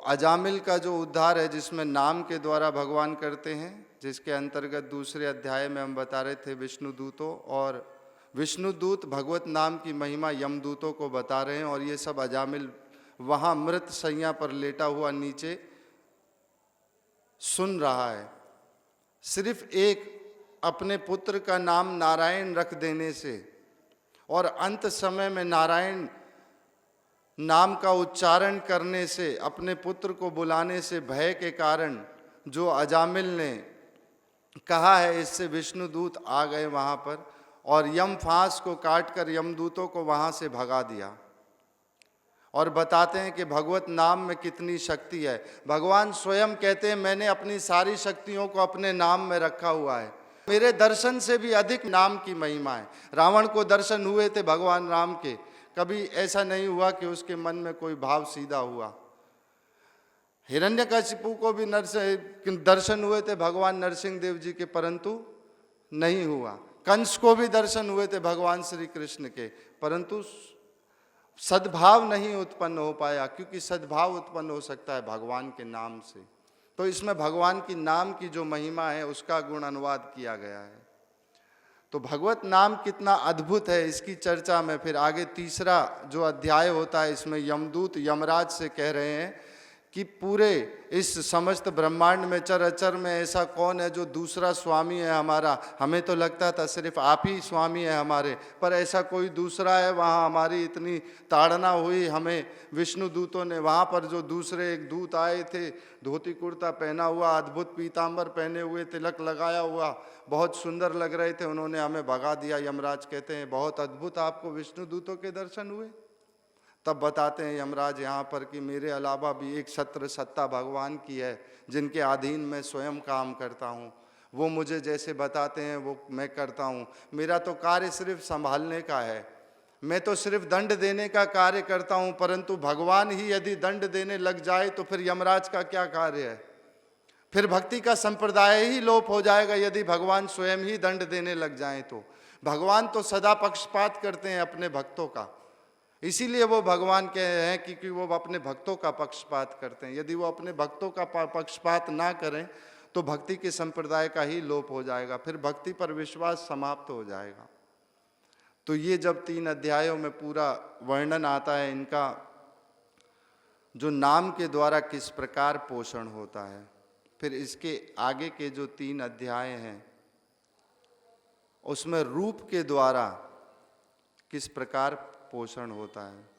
अजामिल का जो उद्धार है, जिसमें नाम के द्वारा भगवान करते हैं, जिसके अंतर्गत दूसरे अध्याय में हम बता रहे थे विष्णुदूतों, और विष्णुदूत भगवत नाम की महिमा यमदूतों को बता रहे हैं। और ये सब अजामिल वहाँ मृत शैया पर लेटा हुआ नीचे सुन रहा है। सिर्फ एक अपने पुत्र का नाम नारायण रख देने से और अंत समय में नारायण नाम का उच्चारण करने से, अपने पुत्र को बुलाने से भय के कारण जो अजामिल ने कहा है, इससे विष्णुदूत आ गए वहाँ पर और यम फांस को काटकर यमदूतों को वहाँ से भगा दिया। और बताते हैं कि भगवत नाम में कितनी शक्ति है। भगवान स्वयं कहते हैं, मैंने अपनी सारी शक्तियों को अपने नाम में रखा हुआ है। मेरे दर्शन से भी अधिक नाम की महिमा है। रावण को दर्शन हुए थे भगवान राम के, कभी ऐसा नहीं हुआ कि उसके मन में कोई भाव सीधा हुआ। हिरण्यकशिपु को भी दर्शन हुए थे भगवान नरसिंह देव जी के, परंतु नहीं हुआ। कंस को भी दर्शन हुए थे भगवान श्री कृष्ण के, परंतु सद्भाव नहीं उत्पन्न हो पाया, क्योंकि सद्भाव उत्पन्न हो सकता है भगवान के नाम से। तो इसमें भगवान की नाम की जो महिमा है उसका गुण अनुवाद किया गया है। तो भगवत नाम कितना अद्भुत है, इसकी चर्चा में फिर आगे तीसरा जो अध्याय होता है, इसमें यमदूत यमराज से कह रहे हैं कि पूरे इस समस्त ब्रह्मांड में चराचर में ऐसा कौन है जो दूसरा स्वामी है हमारा। हमें तो लगता था सिर्फ आप ही स्वामी है हमारे, पर ऐसा कोई दूसरा है। वहाँ हमारी इतनी ताड़ना हुई, हमें विष्णु दूतों ने, वहाँ पर जो दूसरे एक दूत आए थे, धोती कुर्ता पहना हुआ, अद्भुत पीताम्बर पहने हुए, तिलक लगाया हुआ, बहुत सुंदर लग रहे थे, उन्होंने हमें भगा दिया। यमराज कहते हैं, बहुत अद्भुत आपको विष्णु दूतों के दर्शन हुए। तब बताते हैं यमराज यहाँ पर कि मेरे अलावा भी एक छत्र सत्ता भगवान की है, जिनके अधीन मैं स्वयं काम करता हूँ। वो मुझे जैसे बताते हैं वो मैं करता हूँ। मेरा तो कार्य सिर्फ संभालने का है, मैं तो सिर्फ दंड देने का कार्य करता हूँ। परंतु भगवान ही यदि दंड देने लग जाए तो फिर यमराज का क्या कार्य है? फिर भक्ति का संप्रदाय ही लोप हो जाएगा यदि भगवान स्वयं ही दंड देने लग जाएं तो। भगवान तो सदा पक्षपात करते हैं अपने भक्तों का, इसीलिए वो भगवान कह रहे हैं क्योंकि वो अपने भक्तों का पक्षपात करते हैं। यदि वो अपने भक्तों का पक्षपात ना करें तो भक्ति के संप्रदाय का ही लोप हो जाएगा, फिर भक्ति पर विश्वास समाप्त हो जाएगा। तो ये जब 3 अध्यायों में पूरा वर्णन आता है इनका, जो नाम के द्वारा किस प्रकार पोषण होता है, फिर इसके आगे के जो 3 अध्याय हैं उसमें रूप के द्वारा किस प्रकार पोषण होता है।